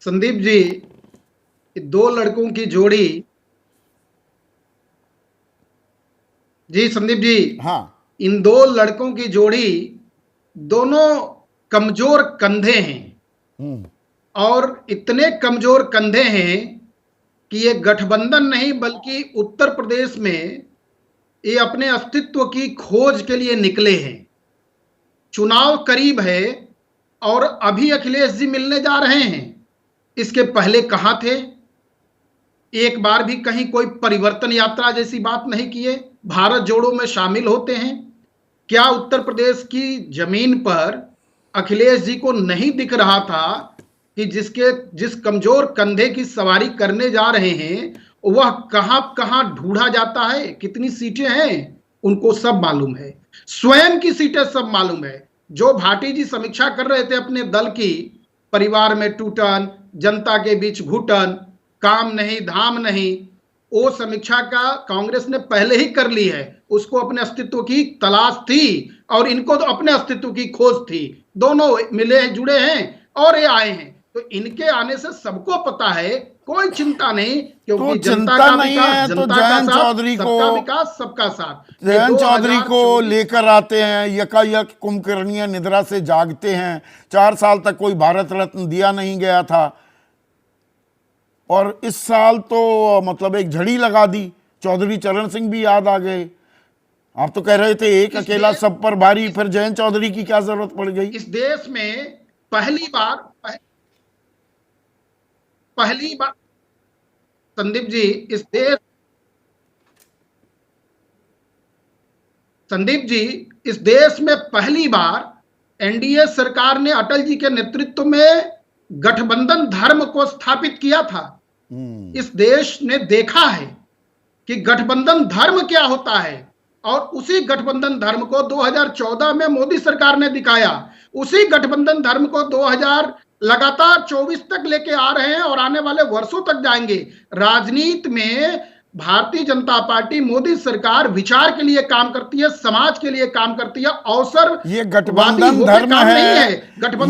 संदीप जी, दो लड़कों की जोड़ी। जी संदीप जी, हाँ। इन दो लड़कों की जोड़ी, दोनों कमजोर कंधे हैं और इतने कमजोर कंधे हैं कि ये गठबंधन नहीं बल्कि उत्तर प्रदेश में ये अपने अस्तित्व की खोज के लिए निकले हैं। चुनाव करीब है और अभी अखिलेश जी मिलने जा रहे हैं। इसके पहले कहां थे? एक बार भी कहीं कोई परिवर्तन यात्रा जैसी बात नहीं किए, भारत जोड़ो में शामिल होते हैं। क्या उत्तर प्रदेश की जमीन पर अखिलेश जी को नहीं दिख रहा था कि जिस कमजोर कंधे की सवारी करने जा रहे हैं वह कहां कहां ढूंढा जाता है, कितनी सीटें हैं उनको सब मालूम है, स्वयं की सीटें सब मालूम है। जो भाटी जी समीक्षा कर रहे थे अपने दल की, परिवार में टूटन, जनता के बीच घुटन, काम नहीं धाम नहीं, वो समीक्षा का कांग्रेस ने पहले ही कर ली है। उसको अपने अस्तित्व की तलाश थी और इनको तो अपने अस्तित्व की खोज थी। दोनों मिले हैं, जुड़े हैं और ये आए हैं, तो इनके आने से सबको पता है, कोई चिंता नहीं, क्योंकि तो जनता चिंता का नहीं विकास, है तो जनता का जयंत साथ, चौधरी को सबका विकास सबका साथ। जयंत चौधरी को लेकर आते हैं, यकायक कुंभकर्णीय निद्रा से जागते हैं। 4 साल तक कोई भारत रत्न दिया नहीं गया था और इस साल तो मतलब एक झड़ी लगा दी। चौधरी चरण सिंह भी याद आ गए। आप तो कह रहे थे एक अकेला सब पर भारी, फिर जयंत चौधरी की क्या जरूरत पड़ गई? इस देश में पहली बार संदीप जी, इस देश में पहली बार एनडीए सरकार ने अटल जी के नेतृत्व में गठबंधन धर्म को स्थापित किया था। इस देश ने देखा है कि गठबंधन धर्म क्या होता है और उसी गठबंधन धर्म को 2014 में मोदी सरकार ने दिखाया। उसी गठबंधन धर्म को 2000 लगातार 24 तक लेके आ रहे हैं और आने वाले वर्षों तक जाएंगे। राजनीति में भारतीय जनता पार्टी, मोदी सरकार विचार के लिए काम करती है, समाज के लिए काम करती है। अवसर ये गठबंधन धर्म है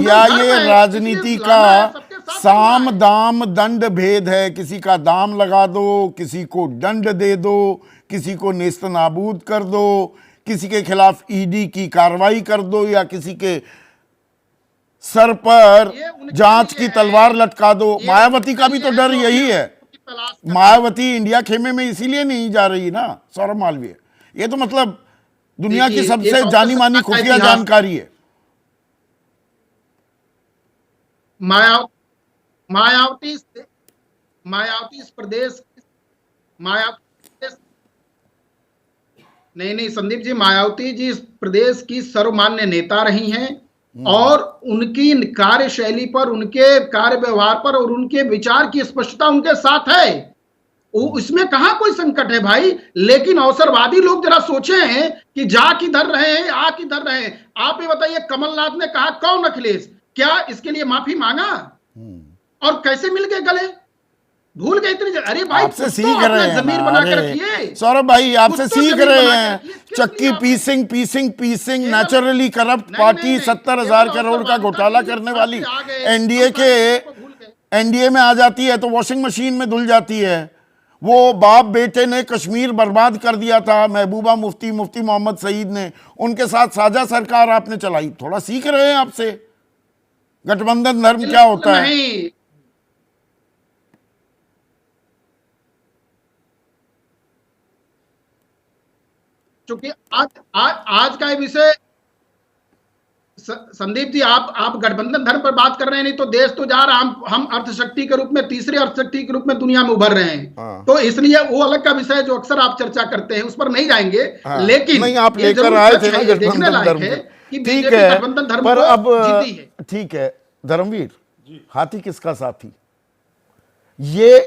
या ये राजनीति का साम दाम दंड भेद है? किसी का दाम लगा दो, किसी को दंड दे दो, किसी को नेस्तनाबूद कर दो, किसी के खिलाफ ईडी की कार्रवाई कर दो या किसी के सर पर जांच की तलवार लटका दो। मायावती का भी तो डर यही है। मायावती इंडिया खेमे में इसीलिए नहीं जा रही ना, सौरभ मालवीय। ये तो मतलब दुनिया की सबसे जानी मानी खुफिया जानकारी है। मायावती इस प्रदेश, नहीं संदीप जी, मायावती जी इस प्रदेश की सर्वमान्य नेता रही हैं और उनकी कार्यशैली पर, उनके कार्य व्यवहार पर और उनके विचार की स्पष्टता उनके साथ है। इसमें कहां कोई संकट है भाई। लेकिन अवसरवादी लोग जरा सोचे हैं कि जा किधर रहे हैं, आ किधर रहे हैं। आप ये बताइए, कमलनाथ ने कहा कौन अखिलेश, क्या इसके लिए माफी मांगा और कैसे मिल गए गले? भूल गए इतनी? अरे भाई, आपसे सीख रहे हैं, जमीर बना के रखिए सौरभ भाई, आपसे सीख रहे हैं। चक्की पीसिंग नेचुरली करप्ट पार्टी 70,000 करोड़ का घोटाला करने वाली एनडीए में आ जाती है तो वॉशिंग मशीन में धुल जाती है। वो बाप बेटे ने कश्मीर बर्बाद कर दिया था, महबूबा मुफ्ती मोहम्मद सईद ने, उनके साथ साझा सरकार आपने चलाई। थोड़ा सीख रहे हैं आपसे गठबंधन धर्म क्या होता है। क्योंकि आज का विषय संदीप जी, आप गठबंधन धर्म पर बात कर रहे हैं, नहीं तो देश तो जा रहा, हम अर्थशक्ति के रूप में, तीसरी अर्थशक्ति के रूप में दुनिया में उभर रहे हैं। तो इसलिए वो अलग का विषय जो अक्सर आप चर्चा करते हैं, उस पर नहीं जाएंगे। लेकिन नहीं, आप लेकर आए थे गठबंधन धर्म, ठीक है, गठबंधन धर्म पर अब ठीक है धर्मवीर, हाथी किसका साथी? ये